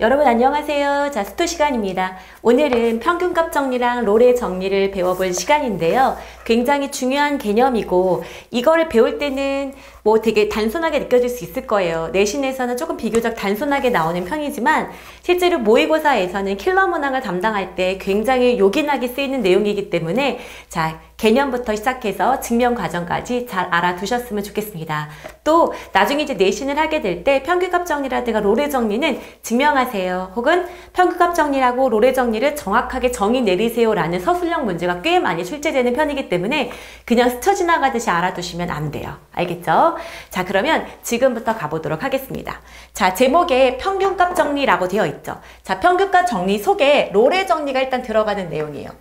여러분 안녕하세요. 자, 스토 시간입니다. 오늘은 평균값 정리랑 롤의 정리를 배워볼 시간인데요. 굉장히 중요한 개념이고 이거를 배울 때는 뭐 되게 단순하게 느껴질 수 있을 거예요. 내신에서는 조금 비교적 단순하게 나오는 편이지만 실제로 모의고사에서는 킬러 문항을 담당할 때 굉장히 요긴하게 쓰이는 내용이기 때문에 자, 개념부터 시작해서 증명 과정까지 잘 알아두셨으면 좋겠습니다. 또 나중에 이제 내신을 하게 될 때 평균값 정리라든가 롤의 정리는 증명하세요. 혹은 평균값 정리라고 롤의 정리를 정확하게 정의 내리세요 라는 서술형 문제가 꽤 많이 출제되는 편이기 때문에 그냥 스쳐 지나가듯이 알아두시면 안 돼요. 알겠죠? 자, 그러면 지금부터 가보도록 하겠습니다. 자, 제목에 평균값 정리라고 되어 있죠. 자, 평균값 정리 속에 롤의 정리가 일단 들어가는 내용이에요.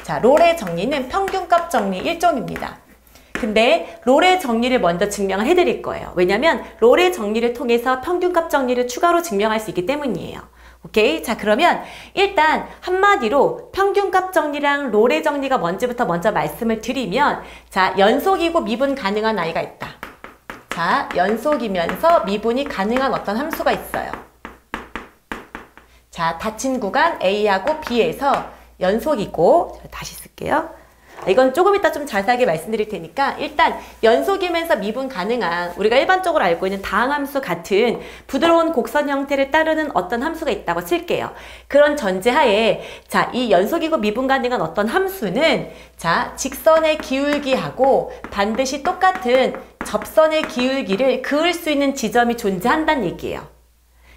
자, 롤의 정리는 평균값 정리 일종입니다. 근데 롤의 정리를 먼저 증명을 해드릴 거예요. 왜냐면 롤의 정리를 통해서 평균값 정리를 추가로 증명할 수 있기 때문이에요. 오케이? 자, 그러면 일단 한마디로 평균값 정리랑 롤의 정리가 뭔지부터 먼저 말씀을 드리면 자, 연속이고 미분 가능한 아이가 있다. 자, 연속이면서 미분이 가능한 어떤 함수가 있어요. 자, 닫힌 구간 A하고 B에서 연속이고, 다시 쓸게요. 이건 조금 이따 좀 자세하게 말씀드릴 테니까 일단 연속이면서 미분 가능한 우리가 일반적으로 알고 있는 다항함수 같은 부드러운 곡선 형태를 따르는 어떤 함수가 있다고 칠게요. 그런 전제하에 자, 이 연속이고 미분 가능한 어떤 함수는 자, 직선의 기울기하고 반드시 똑같은 접선의 기울기를 그을 수 있는 지점이 존재한다는 얘기예요.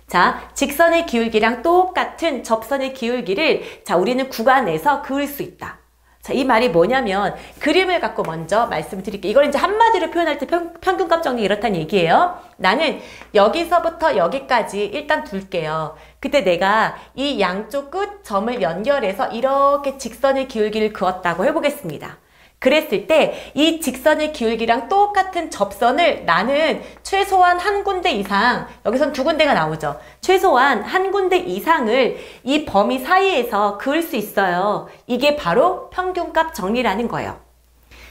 자, 직선의 기울기랑 똑같은 접선의 기울기를 자, 우리는 구간에서 그을 수 있다. 자, 이 말이 뭐냐면 그림을 갖고 먼저 말씀드릴게요. 이걸 이제 한마디로 표현할 때 평균값 정리 이렇다는 얘기예요. 나는 여기서부터 여기까지 일단 둘게요. 그때 내가 이 양쪽 끝 점을 연결해서 이렇게 직선의 기울기를 그었다고 해보겠습니다. 그랬을 때 이 직선의 기울기랑 똑같은 접선을 나는 최소한 한 군데 이상, 여기선 두 군데가 나오죠. 최소한 한 군데 이상을 이 범위 사이에서 그을 수 있어요. 이게 바로 평균값 정리라는 거예요.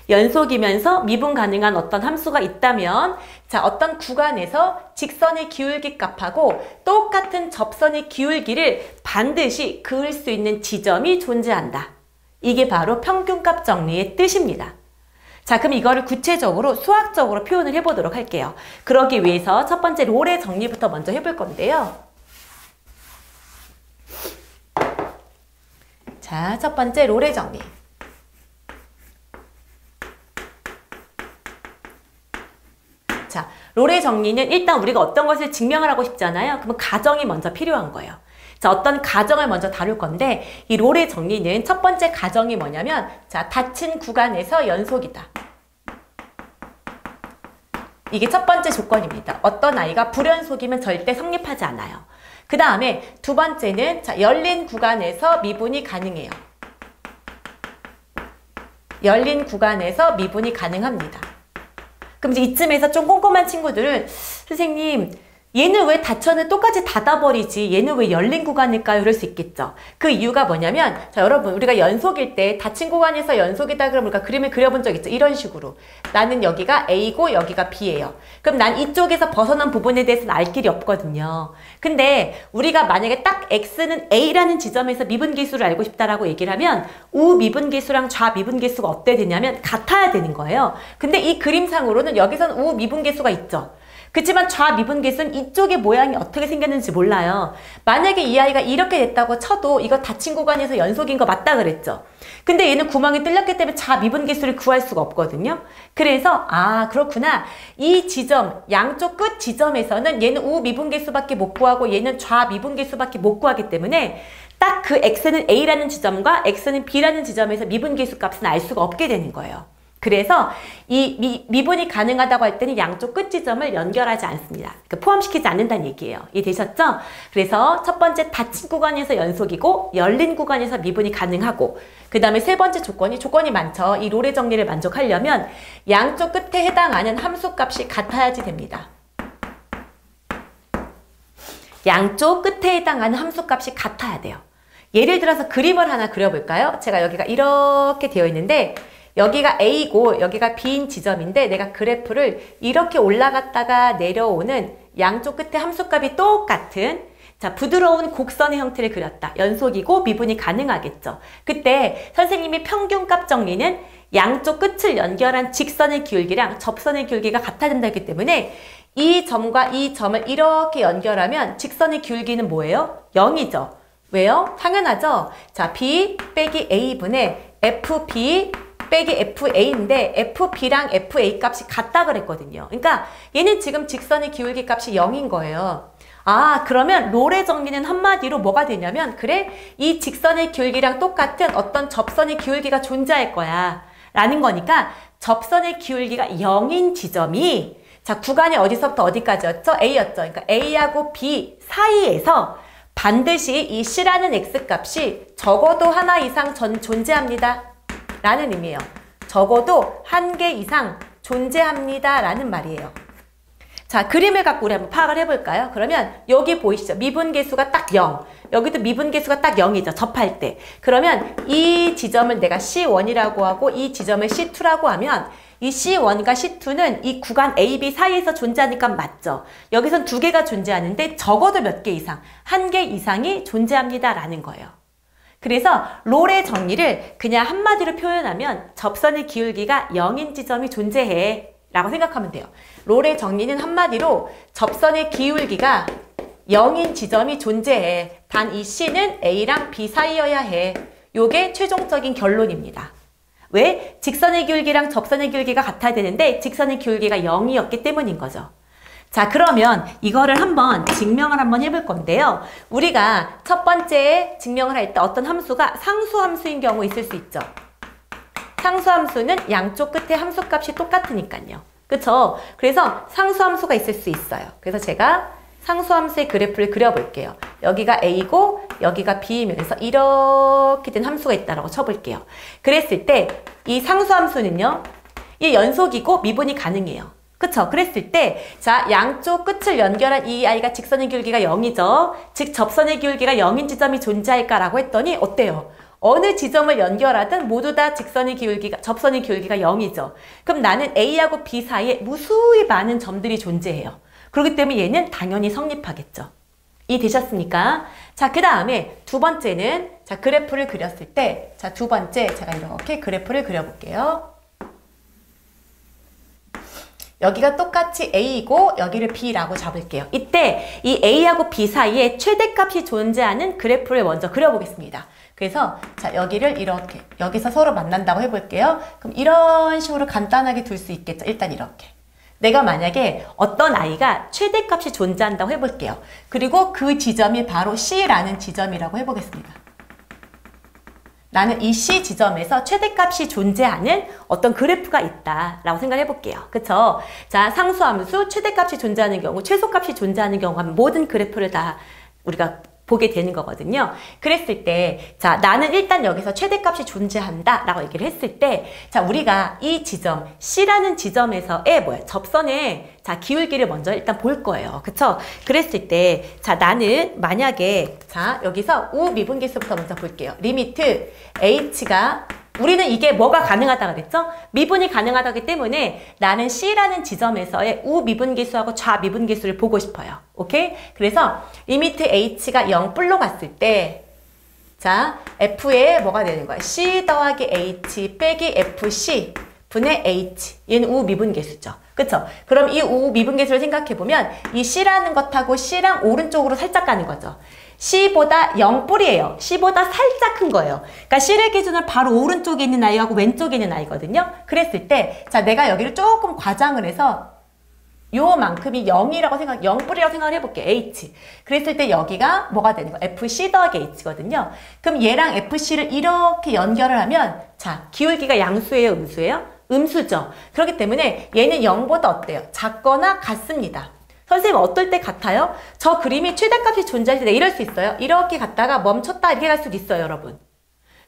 연속이면서 미분 가능한 어떤 함수가 있다면 자, 어떤 구간에서 직선의 기울기 값하고 똑같은 접선의 기울기를 반드시 그을 수 있는 지점이 존재한다. 이게 바로 평균값 정리의 뜻입니다. 자, 그럼 이거를 구체적으로 수학적으로 표현을 해보도록 할게요. 그러기 위해서 첫 번째 롤의 정리부터 먼저 해볼 건데요. 자, 첫 번째 롤의 정리. 자, 롤의 정리는 일단 우리가 어떤 것을 증명을 하고 싶잖아요. 그러면 가정이 먼저 필요한 거예요. 자, 어떤 가정을 먼저 다룰 건데 이 롤의 정리는 첫 번째 가정이 뭐냐면 자, 닫힌 구간에서 연속이다. 이게 첫 번째 조건입니다. 어떤 아이가 불연속이면 절대 성립하지 않아요. 그 다음에 두 번째는 자, 열린 구간에서 미분이 가능해요. 열린 구간에서 미분이 가능합니다. 그럼 이제 이쯤에서 좀 꼼꼼한 친구들은 선생님 얘는 왜 닫혀는 똑같이 닫아버리지 얘는 왜 열린 구간일까요? 이럴 수 있겠죠. 그 이유가 뭐냐면 자, 여러분 우리가 연속일 때 닫힌 구간에서 연속이다 그러면 우리가 그림을 그려본 적 있죠. 이런 식으로 나는 여기가 A고 여기가 B예요. 그럼 난 이쪽에서 벗어난 부분에 대해서는 알 길이 없거든요. 근데 우리가 만약에 딱 X는 A라는 지점에서 미분계수를 알고 싶다라고 얘기를 하면 우미분계수랑 좌미분계수가 어때 되냐면 같아야 되는 거예요. 근데 이 그림상으로는 여기서는 우미분계수가 있죠. 그렇지만 좌미분계수는 이쪽의 모양이 어떻게 생겼는지 몰라요. 만약에 이 아이가 이렇게 됐다고 쳐도 이거 닫힌 구간에서 연속인 거 맞다 그랬죠. 근데 얘는 구멍이 뚫렸기 때문에 좌미분계수를 구할 수가 없거든요. 그래서 아, 그렇구나. 이 지점, 양쪽 끝 지점에서는 얘는 우미분계수밖에 못 구하고 얘는 좌미분계수밖에 못 구하기 때문에 딱 그 X는 A라는 지점과 X는 B라는 지점에서 미분계수 값은 알 수가 없게 되는 거예요. 그래서 이 미분이 가능하다고 할 때는 양쪽 끝 지점을 연결하지 않습니다. 그러니까 포함시키지 않는다는 얘기예요. 이해되셨죠? 그래서 첫 번째 닫힌 구간에서 연속이고 열린 구간에서 미분이 가능하고 그 다음에 세 번째 조건이 많죠. 이 롤의 정리를 만족하려면 양쪽 끝에 해당하는 함수값이 같아야지 됩니다. 양쪽 끝에 해당하는 함수값이 같아야 돼요. 예를 들어서 그림을 하나 그려볼까요? 제가 여기가 이렇게 되어 있는데 여기가 A고 여기가 B인 지점인데 내가 그래프를 이렇게 올라갔다가 내려오는 양쪽 끝에 함수값이 똑같은 자, 부드러운 곡선의 형태를 그렸다. 연속이고 미분이 가능하겠죠. 그때 선생님이 평균값 정리는 양쪽 끝을 연결한 직선의 기울기랑 접선의 기울기가 같아야 된다기 때문에 이 점과 이 점을 이렇게 연결하면 직선의 기울기는 뭐예요? 0이죠. 왜요? 당연하죠. 자, B 빼기 A분의 FB 빼기 FA인데 FB랑 FA 값이 같다 그랬거든요. 그러니까 얘는 지금 직선의 기울기 값이 0인 거예요. 아, 그러면 롤의 정리는 한마디로 뭐가 되냐면 그래, 이 직선의 기울기랑 똑같은 어떤 접선의 기울기가 존재할 거야 라는 거니까 접선의 기울기가 0인 지점이 자, 구간이 어디서부터 어디까지였죠? A였죠. 그러니까 A하고 B 사이에서 반드시 이 C라는 X값이 적어도 하나 이상 존재합니다 라는 의미예요. 적어도 한 개 이상 존재합니다 라는 말이에요. 자, 그림을 갖고 우리 한번 파악을 해볼까요? 그러면 여기 보이시죠? 미분계수가 딱 0. 여기도 미분계수가 딱 0이죠. 접할 때. 그러면 이 지점을 내가 C1이라고 하고 이 지점을 C2라고 하면 이 C1과 C2는 이 구간 A, B 사이에서 존재하니까 맞죠? 여기선 두 개가 존재하는데 적어도 몇 개 이상, 한 개 이상이 존재합니다 라는 거예요. 그래서 롤의 정리를 그냥 한마디로 표현하면 접선의 기울기가 0인 지점이 존재해 라고 생각하면 돼요. 롤의 정리는 한마디로 접선의 기울기가 0인 지점이 존재해. 단 이 C는 A랑 B 사이여야 해. 요게 최종적인 결론입니다. 왜? 직선의 기울기랑 접선의 기울기가 같아야 되는데 직선의 기울기가 0이었기 때문인 거죠. 자, 그러면 이거를 한번 증명을 한번 해볼 건데요. 우리가 첫 번째 증명을 할 때 어떤 함수가 상수함수인 경우 있을 수 있죠. 상수함수는 양쪽 끝에 함수값이 똑같으니까요. 그쵸? 그래서 상수함수가 있을 수 있어요. 그래서 제가 상수함수의 그래프를 그려볼게요. 여기가 A고 여기가 B이면서 이렇게 된 함수가 있다라고 쳐볼게요. 그랬을 때 이 상수함수는요. 이 연속이고 미분이 가능해요. 그쵸? 그랬을 때 자, 양쪽 끝을 연결한 이 아이가 직선의 기울기가 0이죠. 즉 접선의 기울기가 0인 지점이 존재할까라고 했더니 어때요? 어느 지점을 연결하든 모두 다 직선의 기울기가, 접선의 기울기가 0이죠. 그럼 나는 A하고 B 사이에 무수히 많은 점들이 존재해요. 그렇기 때문에 얘는 당연히 성립하겠죠. 이해되셨습니까? 자, 그 다음에 두 번째는 자, 그래프를 그렸을 때 자, 두 번째 제가 이렇게 그래프를 그려볼게요. 여기가 똑같이 A이고 여기를 B라고 잡을게요. 이때 이 A하고 B 사이에 최대값이 존재하는 그래프를 먼저 그려보겠습니다. 그래서 자, 여기를 이렇게 여기서 서로 만난다고 해볼게요. 그럼 이런 식으로 간단하게 둘 수 있겠죠. 일단 이렇게. 내가 만약에 어떤 아이가 최대값이 존재한다고 해볼게요. 그리고 그 지점이 바로 C라는 지점이라고 해보겠습니다. 나는 이 C 지점에서 최대값이 존재하는 어떤 그래프가 있다라고 생각해 볼게요. 그쵸? 자, 상수함수 최대값이 존재하는 경우, 최소값이 존재하는 경우 하면 모든 그래프를 다 우리가 보게 되는 거거든요. 그랬을 때, 자, 나는 일단 여기서 최대값이 존재한다 라고 얘기를 했을 때, 자, 우리가 이 지점, C라는 지점에서의 접선의, 자, 기울기를 먼저 일단 볼 거예요. 그쵸? 그랬을 때, 자, 나는 만약에, 자, 여기서 우미분계수부터 먼저 볼게요. 리미트 H가 우리는 이게 뭐가 가능하다고 그랬죠? 미분이 가능하다기 때문에 나는 C라는 지점에서의 우미분계수하고 좌미분계수를 보고 싶어요. 오케이? 그래서 리미트 H가 0불로 갔을 때 자, F에 뭐가 되는 거야? C 더하기 H 빼기 FC 분의 H. 얘는 우미분계수죠. 그쵸? 그럼 이 우미분계수를 생각해보면 이 C라는 것하고 C랑 오른쪽으로 살짝 가는 거죠. C보다 0뿔이에요. C보다 살짝 큰 거예요. 그러니까 C를 기준으로 바로 오른쪽에 있는 아이하고 왼쪽에 있는 아이거든요. 그랬을 때, 자, 내가 여기를 조금 과장을 해서 요만큼이 0이라고 0뿔이라고 생각을 해볼게요. H. 그랬을 때 여기가 뭐가 되는 거야? FC 더하기 H거든요. 그럼 얘랑 FC를 이렇게 연결을 하면, 자, 기울기가 양수예요? 음수예요? 음수죠. 그렇기 때문에 얘는 0보다 어때요? 작거나 같습니다. 선생님 어떨 때 같아요? 저 그림이 최대값이 존재할 때 이럴 수 있어요. 이렇게 갔다가 멈췄다 이렇게 갈 수도 있어요, 여러분.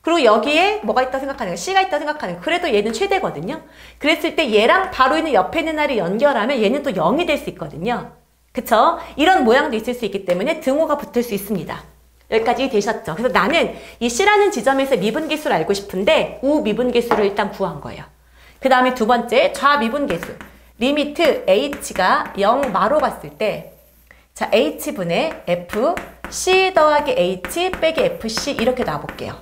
그리고 여기에 뭐가 있다고 생각하는 거예요? C가 있다고 생각하는 거예요. 그래도 얘는 최대거든요. 그랬을 때 얘랑 바로 있는 옆에 있는 날을 연결하면 얘는 또 0이 될 수 있거든요. 그쵸? 이런 모양도 있을 수 있기 때문에 등호가 붙을 수 있습니다. 여기까지 되셨죠? 그래서 나는 이 C라는 지점에서 미분계수를 알고 싶은데 우미분계수를 일단 구한 거예요. 그 다음에 두 번째 좌미분계수. 리미트 H가 0마로 갔을 때 자, H분의 F C 더하기 H 빼기 FC 이렇게 놔볼게요.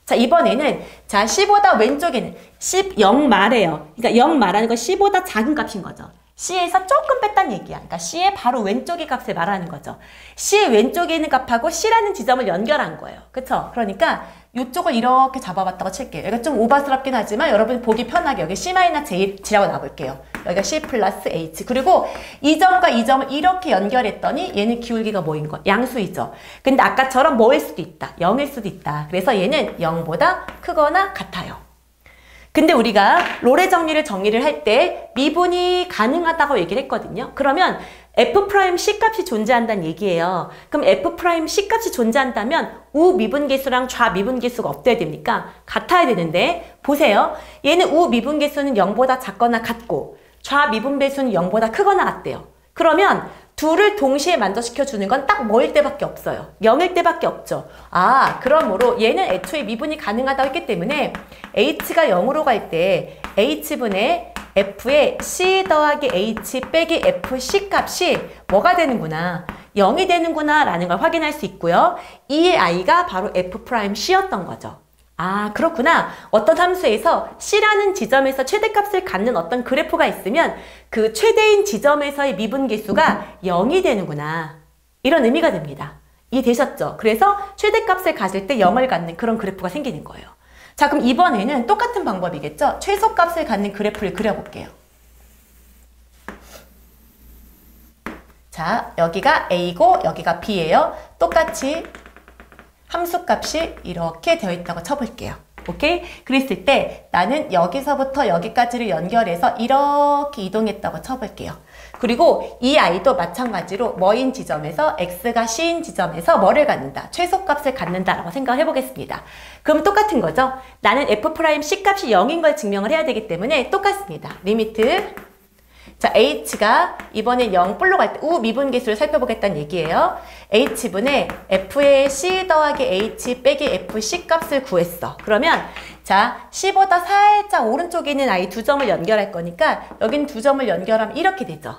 자, 이번에는 자, C보다 왼쪽에는 C 0 말이에요. 그러니까 0 말하는 건 C보다 작은 값인 거죠. C에서 조금 뺐다는 얘기야. 그러니까 C의 바로 왼쪽의 값을 말하는 거죠. C의 왼쪽에 있는 값하고 C라는 지점을 연결한 거예요. 그쵸? 그러니까 이쪽을 이렇게 잡아봤다고 칠게요. 여기가 좀 오바스럽긴 하지만 여러분 보기 편하게 여기 C-H라고 놔볼게요. 여기가 C 플러스 H. 그리고 이 점과 이 점을 이렇게 연결했더니 얘는 기울기가 뭐인 거? 양수이죠. 근데 아까처럼 뭐일 수도 있다. 0일 수도 있다. 그래서 얘는 0보다 크거나 같아요. 근데 우리가 롤의 정리를 할 때 미분이 가능하다고 얘기를 했거든요. 그러면 F'C 값이 존재한다는 얘기예요. 그럼 F'C 값이 존재한다면 우미분계수랑 좌미분계수가 어때야 됩니까? 같아야 되는데 보세요. 얘는 우미분계수는 0보다 작거나 같고 좌미분배수는 0보다 크거나 같대요. 그러면 둘을 동시에 만족시켜 주는 건 딱 뭐일 때밖에 없어요. 0일 때밖에 없죠. 아, 그러므로 얘는 애초에 미분이 가능하다고 했기 때문에 H가 0으로 갈 때 H분의 F의 C 더하기 H 빼기 FC 값이 뭐가 되는구나. 0이 되는구나 라는 걸 확인할 수 있고요. 이 I가 바로 F'C였던 거죠. 아, 그렇구나. 어떤 함수에서 C라는 지점에서 최대값을 갖는 어떤 그래프가 있으면 그 최대인 지점에서의 미분계수가 0이 되는구나. 이런 의미가 됩니다. 이해되셨죠? 그래서 최대값을 가질 때 0을 갖는 그런 그래프가 생기는 거예요. 자, 그럼 이번에는 똑같은 방법이겠죠? 최소값을 갖는 그래프를 그려볼게요. 자, 여기가 A고 여기가 B예요. 똑같이 함수값이 이렇게 되어 있다고 쳐볼게요. 오케이? 그랬을 때 나는 여기서부터 여기까지를 연결해서 이렇게 이동했다고 쳐볼게요. 그리고 이 I도 마찬가지로 뭐인 지점에서 X가 C인 지점에서 뭐를 갖는다? 최소값을 갖는다라고 생각을 해보겠습니다. 그럼 똑같은 거죠? 나는 F'C 값이 0인 걸 증명을 해야 되기 때문에 똑같습니다. 리미트 자, H가 이번엔 0뿔로 갈 때 우미분계수를 살펴보겠다는 얘기예요. H분의 F의 C 더하기 H 빼기 FC 값을 구했어. 그러면 자, C보다 살짝 오른쪽에 있는 I 두 점을 연결할 거니까 여긴 두 점을 연결하면 이렇게 되죠.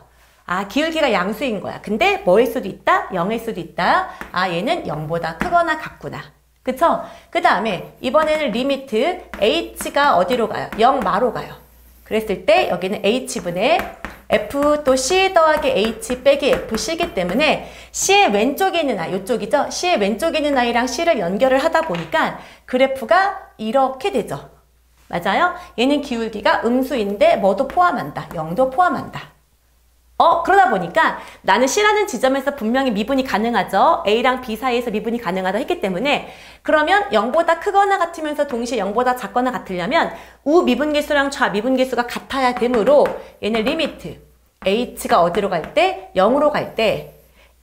아, 기울기가 양수인 거야. 근데 뭐일 수도 있다? 0일 수도 있다. 아, 얘는 0보다 크거나 같구나. 그쵸? 그 다음에 이번에는 리미트 H가 어디로 가요? 0마로 가요. 그랬을 때 여기는 H분의 F 또 C 더하기 H 빼기 FC이기 때문에 C의 왼쪽에 있는 I, 이쪽이죠? C의 왼쪽에 있는 I랑 C를 연결을 하다 보니까 그래프가 이렇게 되죠. 맞아요? 얘는 기울기가 음수인데 뭐도 포함한다. 0도 포함한다. 그러다 보니까 나는 C라는 지점에서 분명히 미분이 가능하죠. A랑 B 사이에서 미분이 가능하다 했기 때문에 그러면 0보다 크거나 같으면서 동시에 0보다 작거나 같으려면 우미분계수랑 좌미분계수가 같아야 되므로 얘는 리미트 H가 어디로 갈 때? 0으로 갈 때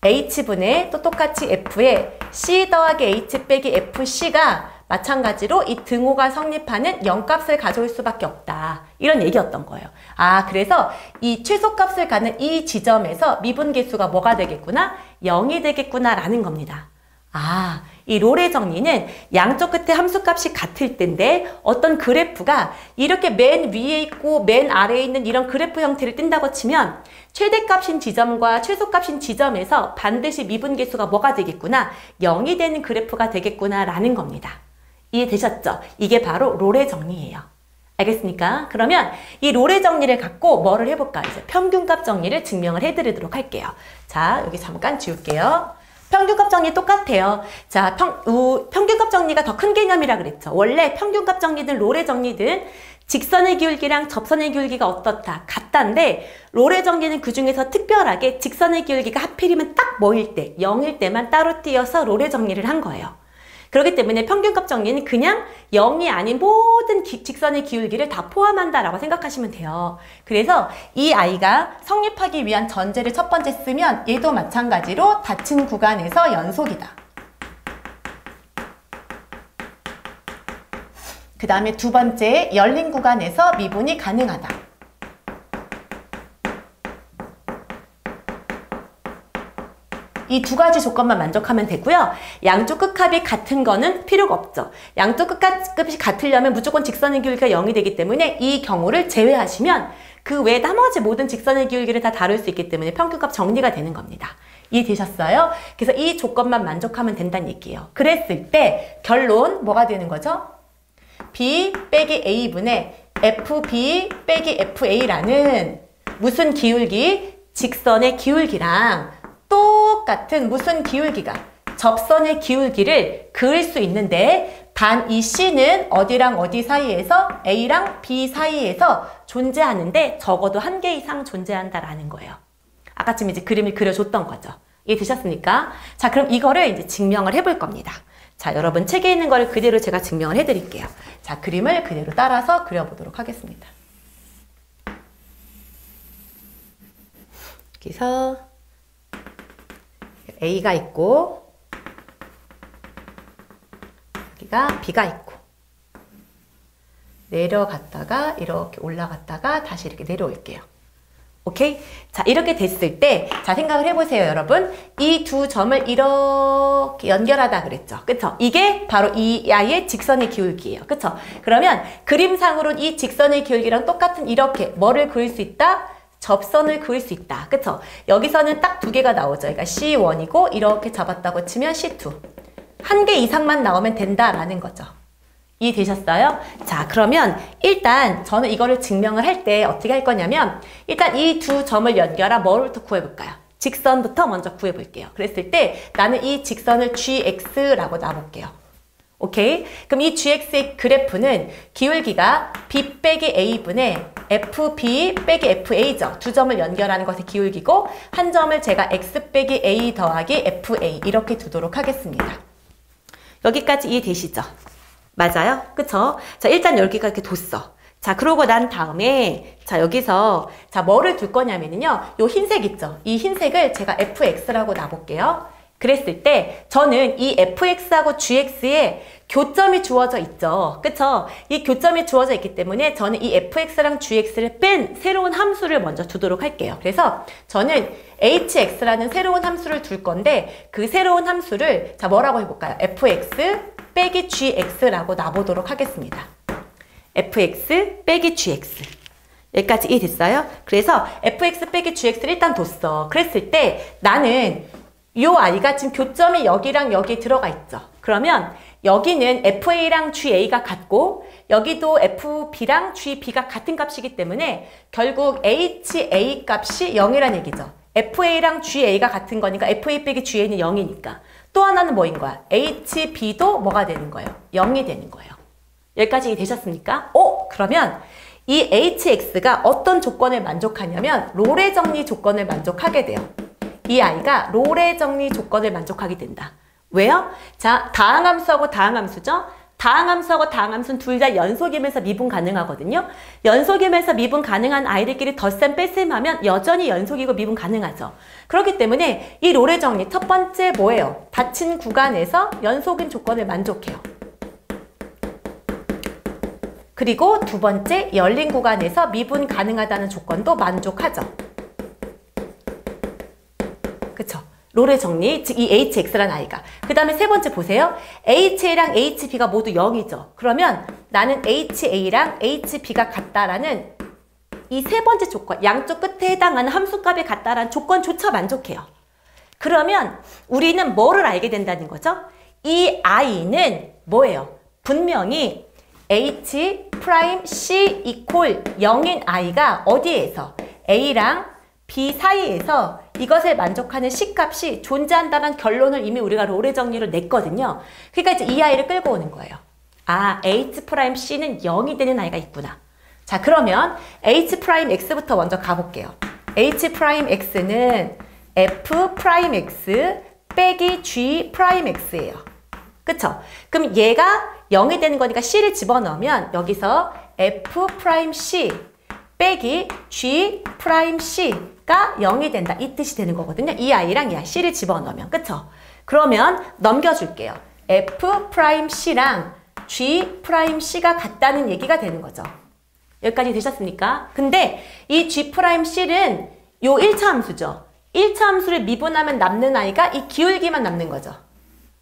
H분의 또 똑같이 F의 C 더하기 H 빼기 FC가 마찬가지로 이 등호가 성립하는 0값을 가져올 수밖에 없다. 이런 얘기였던 거예요. 아, 그래서 이 최소값을 갖는 이 지점에서 미분계수가 뭐가 되겠구나? 0이 되겠구나 라는 겁니다. 아, 이 롤의 정리는 양쪽 끝에 함수값이 같을 텐데 어떤 그래프가 이렇게 맨 위에 있고 맨 아래에 있는 이런 그래프 형태를 띈다고 치면 최대값인 지점과 최소값인 지점에서 반드시 미분계수가 뭐가 되겠구나? 0이 되는 그래프가 되겠구나 라는 겁니다. 이해되셨죠? 이게 바로 롤의 정리예요. 알겠습니까? 그러면 이 롤의 정리를 갖고 뭐를 해볼까? 이제 평균값 정리를 증명을 해드리도록 할게요. 자, 여기 잠깐 지울게요. 평균값 정리 똑같아요. 자, 평균값 정리가 더 큰 개념이라 그랬죠. 원래 평균값 정리든 롤의 정리든 직선의 기울기랑 접선의 기울기가 어떻다? 같다인데 롤의 정리는 그 중에서 특별하게 직선의 기울기가 하필이면 딱 뭐일 때? 0일 때만 따로 띄어서 롤의 정리를 한 거예요. 그렇기 때문에 평균값 정리는 그냥 0이 아닌 모든 직선의 기울기를 다 포함한다라고 생각하시면 돼요. 그래서 이 I가 성립하기 위한 전제를 첫 번째 쓰면 얘도 마찬가지로 닫힌 구간에서 연속이다. 그 다음에 두 번째 열린 구간에서 미분이 가능하다. 이 두 가지 조건만 만족하면 되고요. 양쪽 끝값이 같은 거는 필요가 없죠. 양쪽 끝값이 같으려면 무조건 직선의 기울기가 0이 되기 때문에 이 경우를 제외하시면 그 외 나머지 모든 직선의 기울기를 다 다룰 수 있기 때문에 평균값 정리가 되는 겁니다. 이해되셨어요? 그래서 이 조건만 만족하면 된다는 얘기예요. 그랬을 때 결론 뭐가 되는 거죠? B 빼기 A분의 FB 빼기 FA라는 무슨 기울기? 직선의 기울기랑 똑같은 무슨 기울기가? 접선의 기울기를 그을 수 있는데 단 이 C는 어디랑 어디 사이에서 A랑 B 사이에서 존재하는데 적어도 한 개 이상 존재한다라는 거예요. 아까쯤 이제 그림을 그려줬던 거죠. 이해되셨습니까? 자, 그럼 이거를 이제 증명을 해볼 겁니다. 자, 여러분 책에 있는 거를 그대로 제가 증명을 해드릴게요. 자, 그림을 그대로 따라서 그려보도록 하겠습니다. 여기서 A가 있고 여기가 B가 있고 내려갔다가 이렇게 올라갔다가 다시 이렇게 내려올게요. 오케이? 자, 이렇게 됐을 때, 자, 생각을 해보세요, 여러분. 이 두 점을 이렇게 연결하다 그랬죠. 그쵸? 이게 바로 이 아이의 직선의 기울기예요. 그쵸? 그러면 그림상으로는 이 직선의 기울기랑 똑같은 이렇게 뭐를 그을 수 있다? 접선을 그을 수 있다. 그쵸? 여기서는 딱 두 개가 나오죠. 그러니까 C1이고 이렇게 잡았다고 치면 C2. 한 개 이상만 나오면 된다라는 거죠. 이해되셨어요? 자, 그러면 일단 저는 이거를 증명을 할 때 어떻게 할 거냐면 일단 이 두 점을 연결한 뭐부터 구해볼까요? 직선부터 먼저 구해볼게요. 그랬을 때 나는 이 직선을 GX라고 놔볼게요. 오케이? 그럼 이 GX의 그래프는 기울기가 B 빼기 A분의 FB 빼기 FA죠. 두 점을 연결하는 것의 기울기고 한 점을 제가 X 빼기 A 더하기 FA 이렇게 두도록 하겠습니다. 여기까지 이해되시죠? 맞아요? 그쵸? 자, 일단 여기가 이렇게 뒀어. 자, 그러고 난 다음에, 자, 여기서, 자, 뭐를 둘 거냐면요. 요 흰색 있죠? 이 흰색을 제가 fx라고 놔볼게요. 그랬을 때, 저는 이 fx하고 gx에 교점이 주어져 있죠. 그쵸? 이 교점이 주어져 있기 때문에 저는 이 fx랑 gx를 뺀 새로운 함수를 먼저 두도록 할게요. 그래서 저는 hx라는 새로운 함수를 둘 건데, 그 새로운 함수를, 자, 뭐라고 해볼까요? fx 빼기 gx라고 놔보도록 하겠습니다. fx 빼기 gx. 여기까지 이해됐어요? 그래서 fx 빼기 gx를 일단 뒀어. 그랬을 때 나는 요 아이가 지금 교점이 여기랑 여기 들어가 있죠. 그러면 여기는 fa랑 ga가 같고 여기도 fb랑 gb가 같은 값이기 때문에 결국 ha 값이 0이란 얘기죠. fa랑 ga가 같은 거니까 fa 빼기 ga는 0이니까. 또 하나는 뭐인 거야? HB도 뭐가 되는 거예요? 0이 되는 거예요. 여기까지 되셨습니까? 그러면 이 HX가 어떤 조건을 만족하냐면 롤의 정리 조건을 만족하게 돼요. 이 아이가 롤의 정리 조건을 만족하게 된다. 왜요? 자, 다항함수하고 다항함수죠? 다항함수하고 다항함수는 둘 다 연속이면서 미분 가능하거든요. 연속이면서 미분 가능한 아이들끼리 덧셈 뺄셈 하면 여전히 연속이고 미분 가능하죠. 그렇기 때문에 이 롤의 정리 첫 번째 뭐예요? 닫힌 구간에서 연속인 조건을 만족해요. 그리고 두 번째 열린 구간에서 미분 가능하다는 조건도 만족하죠. 그쵸? 롤의 정리, 즉 이 HX라는 아이가. 그 다음에 세 번째 보세요. HA랑 HB가 모두 0이죠. 그러면 나는 HA랑 HB가 같다라는 이 세 번째 조건, 양쪽 끝에 해당하는 함수값이 같다라는 조건조차 만족해요. 그러면 우리는 뭐를 알게 된다는 거죠? 이 아이는 뭐예요? 분명히 H 프라임 C 이퀄 0인 아이가 어디에서? A랑 B 사이에서 이것을 만족하는 C값이 존재한다는 결론을 이미 우리가 롤의 정리로 냈거든요. 그러니까 이제 이 아이를 끌고 오는 거예요. 아, H'C는 0이 되는 아이가 있구나. 자, 그러면 H'X부터 먼저 가볼게요. H'X는 F'X 빼기 G'X예요. 그쵸? 그럼 얘가 0이 되는 거니까 C를 집어넣으면 여기서 F'C 빼기 G'C가 0이 된다. 이 뜻이 되는 거거든요. 이 아이랑 이 아이 C를 집어넣으면. 그쵸? 그러면 넘겨줄게요. F'C랑 G'C가 같다는 얘기가 되는 거죠. 여기까지 되셨습니까? 근데 이 G'C는 요 1차 함수죠. 1차 함수를 미분하면 남는 아이가 이 기울기만 남는 거죠.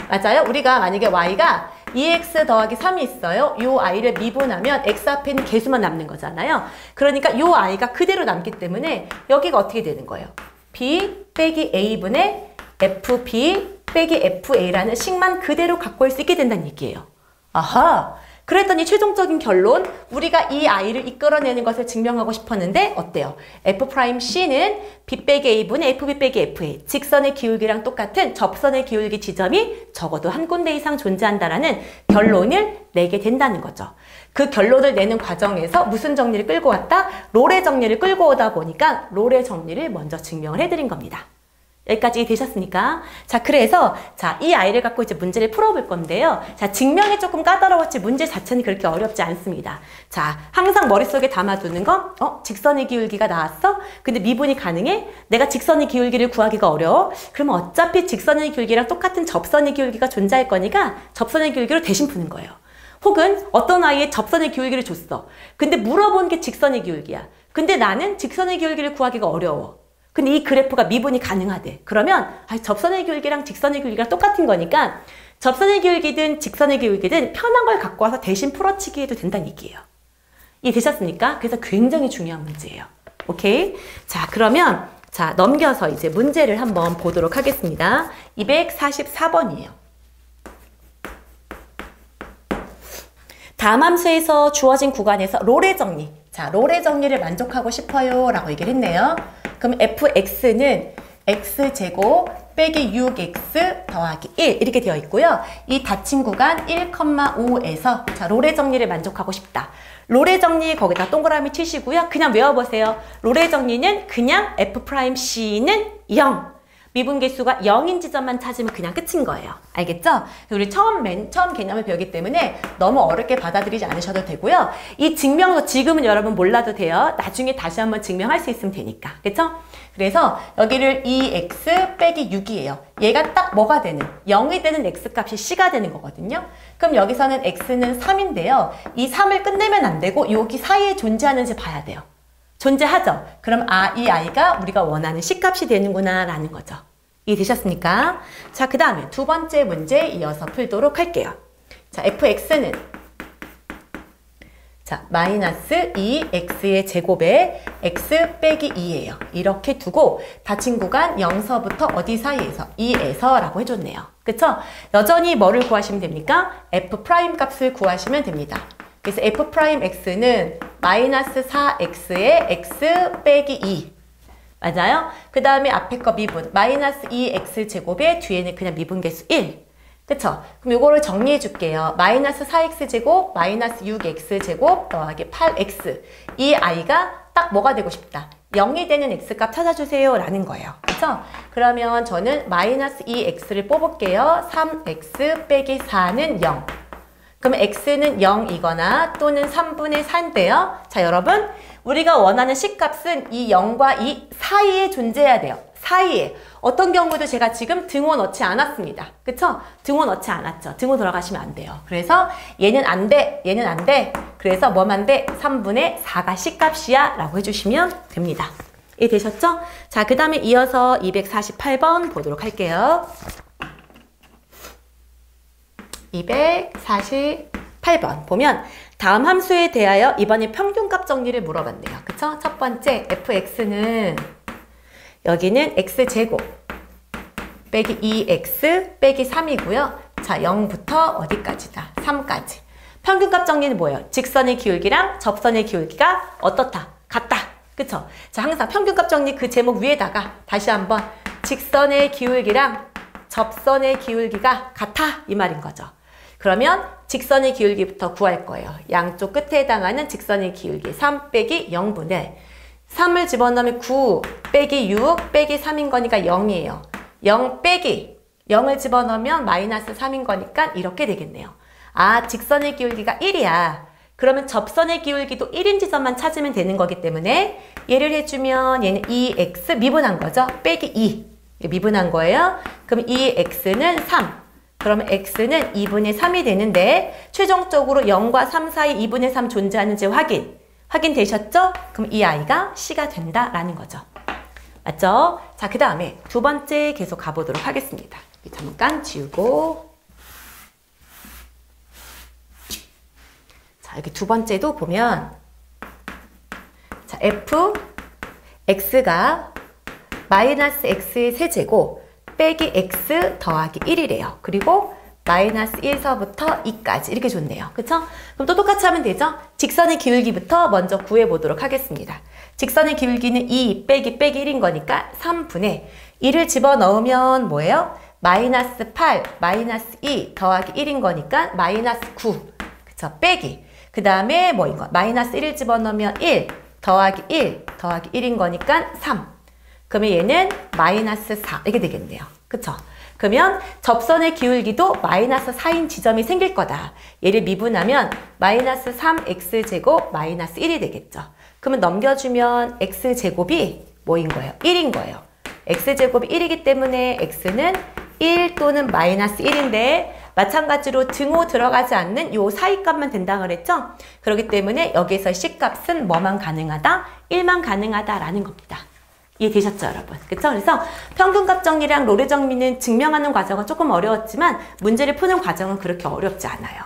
맞아요? 우리가 만약에 y가 2x 더하기 3이 있어요. 요 i를 미분하면 x 앞에 있는 개수만 남는 거잖아요. 그러니까 요 i가 그대로 남기 때문에 여기가 어떻게 되는 거예요? b 빼기 a분의 FB 빼기 FA라는 식만 그대로 갖고 올 수 있게 된다는 얘기예요. 아하! 그랬더니 최종적인 결론, 우리가 이 아이를 이끌어내는 것을 증명하고 싶었는데 어때요? F'C는 B 빼기 A분의 FB 빼기 FA, 직선의 기울기랑 똑같은 접선의 기울기 지점이 적어도 한 군데 이상 존재한다라는 결론을 내게 된다는 거죠. 그 결론을 내는 과정에서 무슨 정리를 끌고 왔다? 롤의 정리를 끌고 오다 보니까 롤의 정리를 먼저 증명을 해드린 겁니다. 여기까지 되셨습니까? 자, 그래서 이 아이를 갖고 이제 문제를 풀어볼 건데요. 자, 증명이 조금 까다로웠지 문제 자체는 그렇게 어렵지 않습니다. 자, 항상 머릿속에 담아두는 건 직선의 기울기가 나왔어? 근데 미분이 가능해? 내가 직선의 기울기를 구하기가 어려워? 그러면 어차피 직선의 기울기랑 똑같은 접선의 기울기가 존재할 거니까 접선의 기울기로 대신 푸는 거예요. 혹은 어떤 아이의 접선의 기울기를 줬어. 근데 물어본 게 직선의 기울기야. 근데 나는 직선의 기울기를 구하기가 어려워. 근데 이 그래프가 미분이 가능하대. 그러면 접선의 기울기랑 직선의 기울기가 똑같은 거니까 접선의 기울기든 직선의 기울기든 편한 걸 갖고 와서 대신 풀어치기 해도 된다는 얘기예요. 이해되셨습니까? 그래서 굉장히 중요한 문제예요. 오케이? 자, 그러면 넘겨서 이제 문제를 한번 보도록 하겠습니다. 244번이에요. 다음 함수에서 주어진 구간에서 롤의 정리. 자, 롤의 정리를 만족하고 싶어요 라고 얘기를 했네요. 그럼 fx는 x제곱 빼기 6x 더하기 1 이렇게 되어 있고요. 이 닫힌 구간 1,5에서 자, 롤의 정리를 만족하고 싶다. 롤의 정리 거기다 동그라미 치시고요. 그냥 외워보세요. 롤의 정리는 그냥 f'C는 0. 미분계수가 0인 지점만 찾으면 그냥 끝인 거예요. 알겠죠? 우리 처음 개념을 배우기 때문에 너무 어렵게 받아들이지 않으셔도 되고요. 이 증명도 지금은 여러분 몰라도 돼요. 나중에 다시 한번 증명할 수 있으면 되니까. 그렇죠? 그래서 여기를 2x 빼기 6이에요. 얘가 딱 뭐가 되는? 0이 되는 x값이 c가 되는 거거든요. 그럼 여기서는 x는 3인데요. 이 3을 끝내면 안 되고 여기 사이에 존재하는지 봐야 돼요. 존재하죠? 그럼 이 아이가 우리가 원하는 c값이 되는구나 라는 거죠. 이해되셨습니까? 자, 그 다음에 두 번째 문제 이어서 풀도록 할게요. 자, fx는 마이너스 2x의 제곱에 x 빼기 2예요. 이렇게 두고 닫힌 구간 0서부터 어디 사이에서? 2에서 라고 해줬네요. 그쵸? 여전히 뭐를 구하시면 됩니까? f' 값을 구하시면 됩니다. 그래서 f'x는 마이너스 4x의 x 빼기 2. 맞아요? 그 다음에 앞에 거 미분. 마이너스 2x 제곱에 뒤에는 그냥 미분계수 1. 그쵸? 그럼 이거를 정리해 줄게요. 마이너스 4x 제곱, 마이너스 6x 제곱 더하기 8x. 이 아이가 딱 뭐가 되고 싶다? 0이 되는 x값 찾아주세요 라는 거예요. 그쵸? 그러면 저는 마이너스 2x를 뽑을게요. 3x 빼기 4는 0. 그럼 x는 0이거나 또는 3분의 4인데요. 자, 여러분 우리가 원하는 c값은 이 0과 이 사이에 존재해야 돼요. 사이에. 어떤 경우도 제가 지금 등호 넣지 않았습니다. 그쵸? 등호 넣지 않았죠. 등호 들어가시면 안 돼요. 그래서 얘는 안 돼. 얘는 안 돼. 그래서 뭐만 돼? 3분의 4가 c값이야 라고 해주시면 됩니다. 이해되셨죠? 자, 그 다음에 이어서 248번 보도록 할게요. 248번 보면 다음 함수에 대하여 이번에 평균값 정리를 물어봤네요. 그쵸? 첫 번째 fx는 여기는 x제곱 빼기 2x 빼기 3이고요. 자, 0부터 어디까지다? 3까지. 평균값 정리는 뭐예요? 직선의 기울기랑 접선의 기울기가 어떻다? 같다. 그쵸? 자, 항상 평균값 정리 그 제목 위에다가 다시 한번 직선의 기울기랑 접선의 기울기가 같아 이 말인 거죠. 그러면 직선의 기울기부터 구할 거예요. 양쪽 끝에 해당하는 직선의 기울기 3 빼기 0분의 3을 집어넣으면 9 빼기 6 빼기 3인 거니까 0이에요. 0 빼기 0을 집어넣으면 마이너스 3인 거니까 이렇게 되겠네요. 아, 직선의 기울기가 1이야. 그러면 접선의 기울기도 1인 지점만 찾으면 되는 거기 때문에 얘를 해주면 얘는 2x 미분한 거죠. 빼기 2 미분한 거예요. 그럼 2x는 3. 그러면 x는 2분의 3이 되는데 최종적으로 0과 3 사이 2분의 3 존재하는지 확인되셨죠? 그럼 이 아이가 c가 된다라는 거죠. 맞죠? 자, 그 다음에 두 번째 계속 가보도록 하겠습니다. 잠깐 지우고 자, 여기 두 번째도 보면 자, fx가 마이너스 x의 세제곱 빼기 x 더하기 1이래요. 그리고 마이너스 1서부터 2까지 이렇게 줬네요. 그쵸? 그럼 또 똑같이 하면 되죠? 직선의 기울기부터 먼저 구해보도록 하겠습니다. 직선의 기울기는 2 빼기 1인 거니까 3분의 1을 집어넣으면 뭐예요? 마이너스 8, 마이너스 2 더하기 1인 거니까 마이너스 9. 그쵸? 빼기. 그 다음에 뭐인 거? 마이너스 1을 집어넣으면 1 더하기 1 더하기 1인 거니까 3. 그러면 얘는 마이너스 4 이렇게 되겠네요. 그쵸? 그러면 접선의 기울기도 마이너스 4인 지점이 생길 거다. 얘를 미분하면 마이너스 3x제곱 마이너스 1이 되겠죠. 그러면 넘겨주면 x제곱이 뭐인 거예요? 1인 거예요. x제곱이 1이기 때문에 x는 1 또는 마이너스 1인데 마찬가지로 등호 들어가지 않는 요 사이 값만 된다고 그랬죠? 그렇기 때문에 여기서 C값은 뭐만 가능하다? 1만 가능하다라는 겁니다. 이해되셨죠, 여러분? 그쵸? 그래서 평균값 정리랑 롤의 정리는 증명하는 과정은 조금 어려웠지만 문제를 푸는 과정은 그렇게 어렵지 않아요.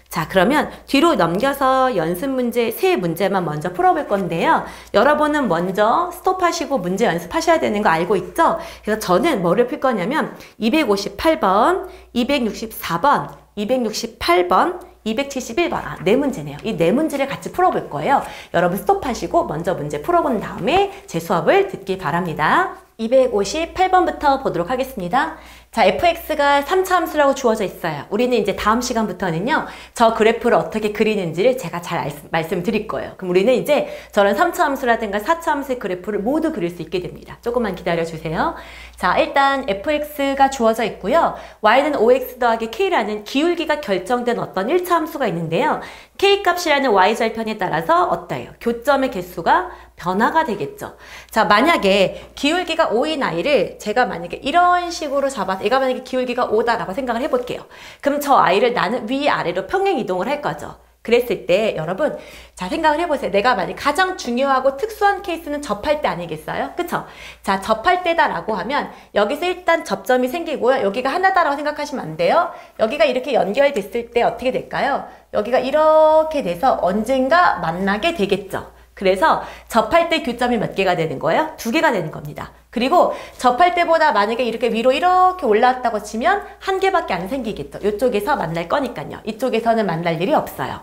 자, 그러면 뒤로 넘겨서 연습 문제 3문제만 먼저 풀어볼 건데요. 여러분은 먼저 스톱하시고 문제 연습하셔야 되는 거 알고 있죠? 그래서 저는 뭐를 풀 거냐면 258번, 264번, 268번, 271번, 네 문제네요. 이 네 문제를 같이 풀어볼 거예요. 여러분 스톱하시고 먼저 문제 풀어본 다음에 제 수업을 듣기 바랍니다. 258번부터 보도록 하겠습니다. 자, fx가 3차 함수라고 주어져 있어요. 우리는 이제 다음 시간부터는요, 저 그래프를 어떻게 그리는지를 제가 잘 말씀드릴 거예요. 그럼 우리는 이제 저런 3차 함수라든가 4차 함수의 그래프를 모두 그릴 수 있게 됩니다. 조금만 기다려주세요. 자, 일단 fx가 주어져 있고요. y는 5x 더하기 k라는 기울기가 결정된 어떤 1차 함수가 있는데요. k값이라는 y절편에 따라서 어때요? 교점의 개수가 변화가 되겠죠. 자, 만약에 기울기가 5인 아이를 제가 만약에 이런 식으로 잡아서 얘가 만약에 기울기가 5다라고 생각을 해볼게요. 그럼 저 아이를 나는 위아래로 평행 이동을 할 거죠. 그랬을 때 여러분 자 생각을 해보세요. 내가 만약 가장 중요하고 특수한 케이스는 접할 때 아니겠어요? 그쵸? 자, 접할 때다라고 하면 여기서 일단 접점이 생기고요. 여기가 하나다라고 생각하시면 안 돼요. 여기가 이렇게 연결됐을 때 어떻게 될까요? 여기가 이렇게 돼서 언젠가 만나게 되겠죠. 그래서 접할 때 교점이 몇 개가 되는 거예요? 2개가 되는 겁니다. 그리고 접할 때보다 만약에 이렇게 위로 이렇게 올라왔다고 치면 1개밖에 안 생기겠죠. 이쪽에서 만날 거니까요. 이쪽에서는 만날 일이 없어요.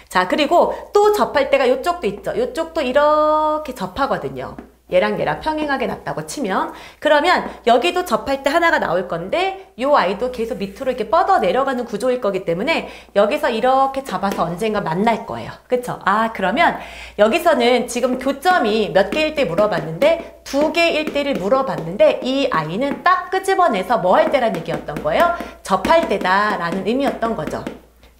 자, 그리고 또 접할 때가 이쪽도 있죠. 이쪽도 이렇게 접하거든요. 얘랑 얘랑 평행하게 놨다고 치면 그러면 여기도 접할 때 하나가 나올 건데 요 아이도 계속 밑으로 이렇게 뻗어 내려가는 구조일 거기 때문에 여기서 이렇게 잡아서 언젠가 만날 거예요. 그쵸? 아, 그러면 여기서는 지금 교점이 몇 개일 때 물어봤는데 2개일 때를 물어봤는데 이 아이는 딱 끄집어내서 뭐 할 때란 얘기였던 거예요? 접할 때다 라는 의미였던 거죠.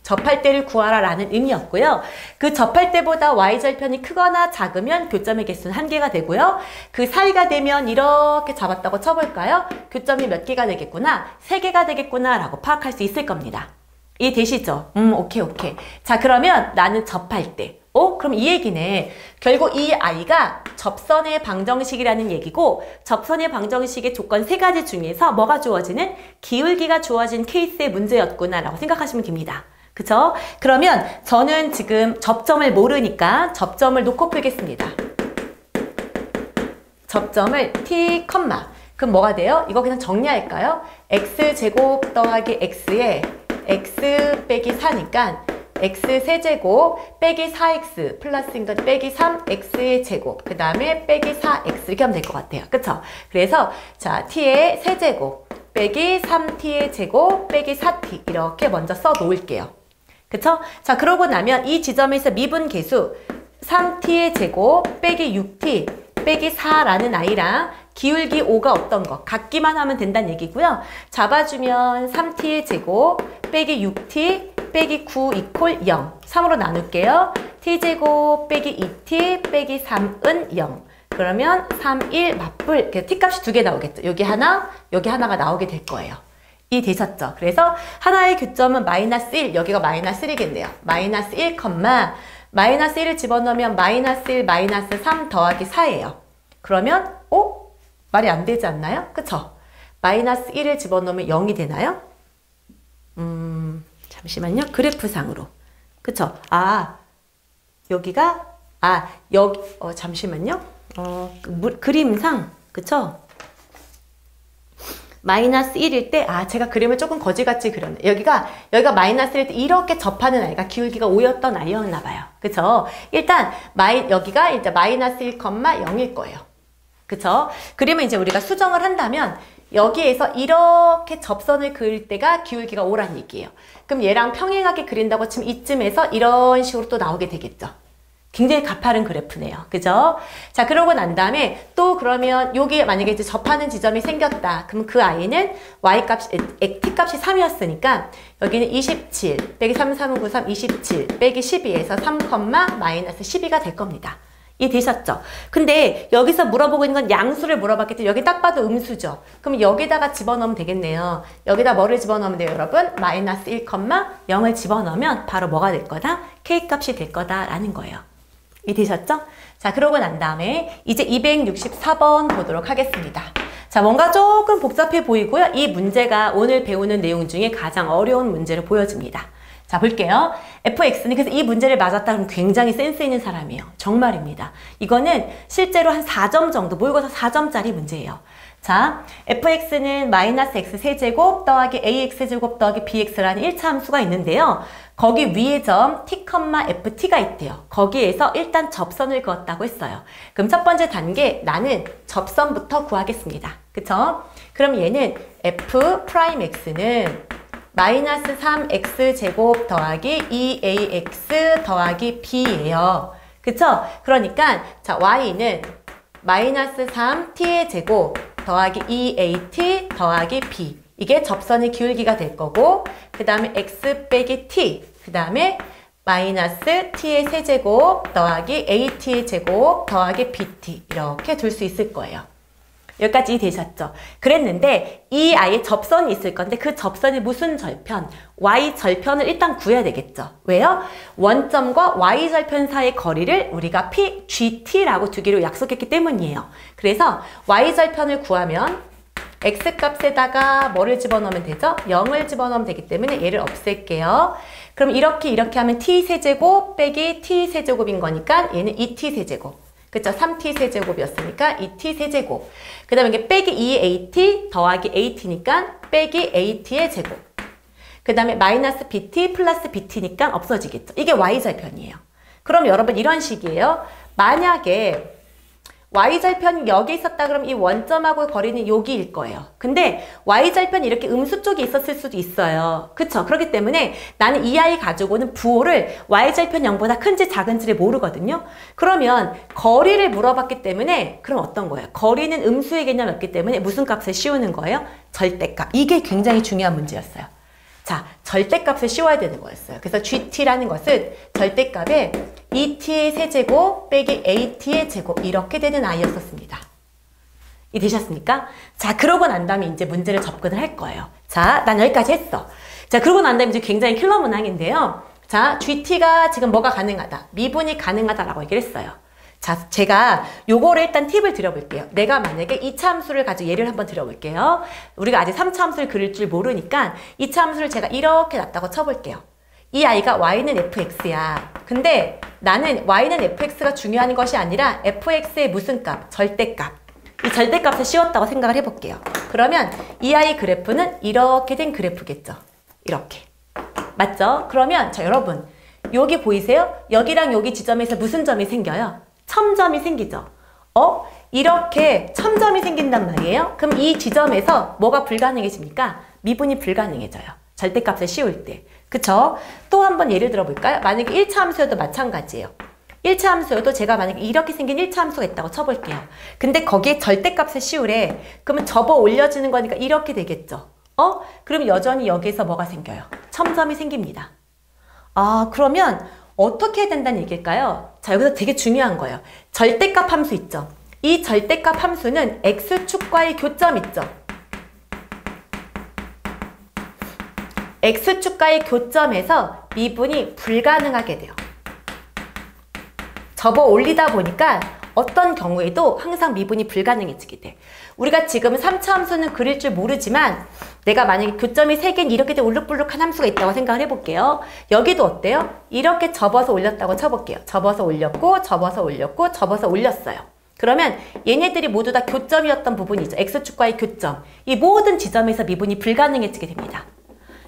접할 때를 구하라 라는 의미였고요. 그 접할 때보다 y절편이 크거나 작으면 교점의 개수는 1개가 되고요. 그 사이가 되면 이렇게 잡았다고 쳐볼까요? 교점이 몇 개가 되겠구나? 3개가 되겠구나 라고 파악할 수 있을 겁니다. 이해되시죠? 오케이. 자, 그러면 나는 접할 때. 그럼 이 얘기네. 결국 이 아이가 접선의 방정식이라는 얘기고 접선의 방정식의 조건 3가지 중에서 뭐가 주어지는? 기울기가 주어진 케이스의 문제였구나 라고 생각하시면 됩니다. 그쵸? 그러면 저는 지금 접점을 모르니까 접점을 놓고 풀겠습니다. 접점을 t, 그럼 뭐가 돼요? 이거 그냥 정리할까요? x제곱 더하기 x에 x 빼기 4니까 x 세제곱 빼기 4x 플러스인 건 빼기 3x의 제곱 그 다음에 빼기 4x 이렇게 하면 될 것 같아요. 그쵸? 그래서 자 t의 세제곱 빼기 3t의 제곱 빼기 4t 이렇게 먼저 써 놓을게요. 그쵸? 자, 그러고 나면 이 지점에서 미분 계수 3t의 제곱 빼기 6t 빼기 4라는 아이랑 기울기 5가 어떤 거? 같기만 하면 된다는 얘기고요. 잡아주면 3t의 제곱 빼기 6t 빼기 9 이퀄 0. 3으로 나눌게요. t제곱 빼기 2t 빼기 3은 0. 그러면 3, 1 맞불. t값이 2개 나오겠죠. 여기 하나가 나오게 될 거예요. 이해되셨죠? 그래서 하나의 교점은 마이너스 1, 여기가 마이너스 1이겠네요. 마이너스 1, 마이너스 1을 집어넣으면 마이너스 1, 마이너스 3 더하기 4예요. 그러면 말이 안 되지 않나요? 그쵸? 마이너스 1을 집어넣으면 0이 되나요? 잠시만요. 그래프상으로. 그쵸? 여기가 여기 잠시만요. 그림상 그쵸? 마이너스 1일 때, 아, 제가 그림을 조금 거지같이 그렸네. 여기가 마이너스 1일 때 이렇게 접하는 아이가 기울기가 5였던 아이였나 봐요. 그쵸? 일단, 여기가 이제 마이너스 1,0일 거예요. 그쵸? 그러면 이제 우리가 수정을 한다면, 여기에서 이렇게 접선을 그릴 때가 기울기가 5란 얘기예요. 그럼 얘랑 평행하게 그린다고 치면 이쯤에서 이런 식으로 또 나오게 되겠죠. 굉장히 가파른 그래프네요. 그죠? 자, 그러고 난 다음에 또 그러면 여기에 만약에 이제 접하는 지점이 생겼다. 그럼 그 아이는 t값이 3이었으니까 여기는 27 빼기 3, 3, 9, 3, 27 빼기 12에서 3, 마이너스 12가 될 겁니다. 이해되셨죠? 근데 여기서 물어보고 있는 건 양수를 물어봤기 때문에 여기 딱 봐도 음수죠. 그럼 여기다가 집어넣으면 되겠네요. 여기다 뭐를 집어넣으면 돼요, 여러분? 마이너스 1,0을 집어넣으면 바로 뭐가 될 거다? K값이 될 거다라는 거예요. 이해되셨죠? 자, 그러고 난 다음에 이제 264번 보도록 하겠습니다. 자, 뭔가 조금 복잡해 보이고요. 이 문제가 오늘 배우는 내용 중에 가장 어려운 문제로 보여집니다. 자, 볼게요. fx는 그래서 이 문제를 맞았다 그러면 굉장히 센스 있는 사람이에요. 정말입니다. 이거는 실제로 한 4점 정도 모의고사 4점짜리 문제예요. 자, fx는 마이너스 x 세제곱 더하기 ax제곱 더하기 bx라는 1차 함수가 있는데요. 거기 위에 점 t, ft가 있대요. 거기에서 일단 접선을 그었다고 했어요. 그럼 첫 번째 단계 나는 접선부터 구하겠습니다. 그쵸? 그럼 얘는 f'x는 마이너스 3x제곱 더하기 2ax 더하기 b예요. 그쵸? 그러니까 자 y는 마이너스 3t의 제곱 더하기 2at 더하기 b 이게 접선의 기울기가 될 거고 그 다음에 x 빼기 t 그 다음에 마이너스 t의 세제곱 더하기 at의 제곱 더하기 bt 이렇게 둘 수 있을 거예요. 여기까지 이해되셨죠? 그랬는데 이 아이의 접선이 있을 건데 그 접선이 무슨 절편? y절편을 일단 구해야 되겠죠. 왜요? 원점과 y절편 사이의 거리를 우리가 PGT라고 두기로 약속했기 때문이에요. 그래서 y절편을 구하면 x값에다가 뭐를 집어넣으면 되죠? 0을 집어넣으면 되기 때문에 얘를 없앨게요. 그럼 이렇게 하면 t세제곱 빼기 t세제곱인 거니까 얘는 2t세제곱. 그쵸? 3t 세제곱이었으니까 2t 세제곱. 그 다음에 이게 빼기 2at 더하기 at니까 빼기 at의 제곱. 그 다음에 마이너스 bt 플러스 bt니까 없어지겠죠. 이게 y절편이에요. 그럼 여러분 이런 식이에요. 만약에 y절편이 여기 있었다 그러면 이 원점하고 거리는 여기일 거예요. 근데 y절편이 이렇게 음수 쪽에 있었을 수도 있어요. 그쵸? 그렇기 때문에 나는 이 아이 가지고는 부호를 y절편 0보다 큰지 작은지를 모르거든요. 그러면 거리를 물어봤기 때문에 그럼 어떤 거예요? 거리는 음수의 개념이었기 때문에 무슨 값을 씌우는 거예요? 절대값. 이게 굉장히 중요한 문제였어요. 자, 절대값을 씌워야 되는 거였어요. 그래서 GT라는 것은 절대값에 2t의 세제곱 빼기 at의 제곱 이렇게 되는 아이였었습니다. 이해되셨습니까? 자, 그러고 난 다음에 이제 문제를 접근을 할 거예요. 자, 난 여기까지 했어. 자, 그러고 난 다음에 이제 굉장히 킬러 문항인데요. 자, GT가 지금 뭐가 가능하다? 미분이 가능하다라고 얘기를 했어요. 자, 제가 요거를 일단 팁을 드려볼게요. 내가 만약에 2차 함수를 가지고 예를 한번 드려볼게요. 우리가 아직 3차 함수를 그릴 줄 모르니까 2차 함수를 제가 이렇게 놨다고 쳐볼게요. 이 아이가 y는 fx야. 근데 나는 y는 fx가 중요한 것이 아니라 fx의 무슨 값? 절대값. 이 절대값을 씌웠다고 생각을 해볼게요. 그러면 이 아이 그래프는 이렇게 된 그래프겠죠. 이렇게. 맞죠? 그러면 자 여러분 여기 보이세요? 여기랑 여기 지점에서 무슨 점이 생겨요? 첨점이 생기죠. 이렇게 첨점이 생긴단 말이에요. 그럼 이 지점에서 뭐가 불가능해집니까? 미분이 불가능해져요. 절대값을 씌울 때. 그쵸? 또 한번 예를 들어볼까요? 만약에 1차 함수여도 마찬가지예요. 1차 함수여도 제가 만약에 이렇게 생긴 1차 함수가 있다고 쳐볼게요. 근데 거기에 절대값을 씌우래. 그러면 접어 올려지는 거니까 이렇게 되겠죠. 그럼 여전히 여기에서 뭐가 생겨요? 첨점이 생깁니다. 아, 그러면 어떻게 해야 된다는 얘기일까요? 자, 여기서 되게 중요한 거예요. 절대값 함수 있죠? 이 절대값 함수는 x축과의 교점 있죠? x축과의 교점에서 미분이 불가능하게 돼요. 접어 올리다 보니까 어떤 경우에도 항상 미분이 불가능해지게 돼. 우리가 지금 3차 함수는 그릴 줄 모르지만 내가 만약에 교점이 3개인 이렇게 된 울룩불룩한 함수가 있다고 생각을 해볼게요. 여기도 어때요? 이렇게 접어서 올렸다고 쳐볼게요. 접어서 올렸고 접어서 올렸고 접어서 올렸어요. 그러면 얘네들이 모두 다 교점이었던 부분이죠. X축과의 교점. 이 모든 지점에서 미분이 불가능해지게 됩니다.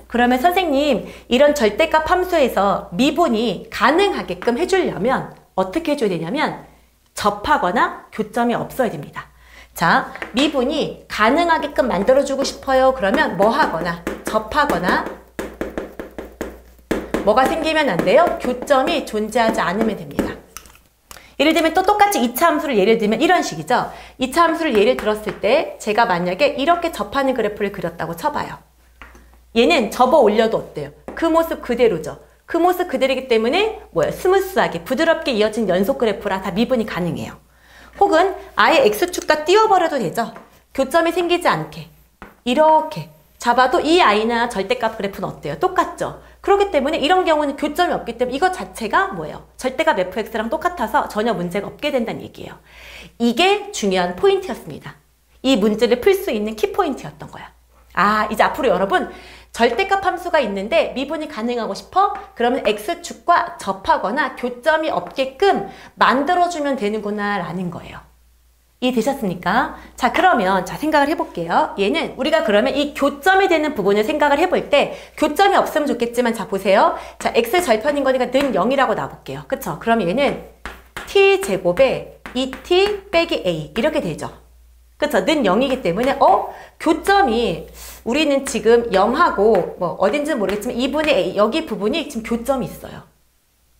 그러면 선생님, 이런 절대값 함수에서 미분이 가능하게끔 해주려면 어떻게 해줘야 되냐면 접하거나 교점이 없어야 됩니다. 자, 미분이 가능하게끔 만들어주고 싶어요. 그러면 뭐 하거나 접하거나 뭐가 생기면 안 돼요? 교점이 존재하지 않으면 됩니다. 예를 들면 또 똑같이 2차 함수를 예를 들면 이런 식이죠. 2차 함수를 예를 들었을 때 제가 만약에 이렇게 접하는 그래프를 그렸다고 쳐봐요. 얘는 접어 올려도 어때요? 그 모습 그대로죠. 그 모습 그대로이기 때문에 뭐예요? 스무스하게 부드럽게 이어진 연속 그래프라 다 미분이 가능해요. 혹은 아예 X축과 띄워버려도 되죠. 교점이 생기지 않게 이렇게 잡아도 이 아이나 절대값 그래프는 어때요? 똑같죠. 그렇기 때문에 이런 경우는 교점이 없기 때문에 이것 자체가 뭐예요? 절대값 fx랑 똑같아서 전혀 문제가 없게 된다는 얘기예요. 이게 중요한 포인트였습니다. 이 문제를 풀 수 있는 키포인트였던 거야. 아, 이제 앞으로 여러분 절대값 함수가 있는데 미분이 가능하고 싶어? 그러면 X축과 접하거나 교점이 없게끔 만들어주면 되는구나 라는 거예요. 이해되셨습니까? 자, 그러면 자 생각을 해볼게요. 얘는 우리가 그러면 이 교점이 되는 부분을 생각을 해볼 때 교점이 없으면 좋겠지만 자 보세요. 자, x 절편인 거니까 는 0이라고 놔볼게요. 그쵸? 그럼 얘는 t제곱에 2t 빼기 a 이렇게 되죠. 그쵸? 는 0이기 때문에 교점이 우리는 지금 0하고 뭐 어딘지는 모르겠지만 2분의 a 여기 부분이 지금 교점이 있어요.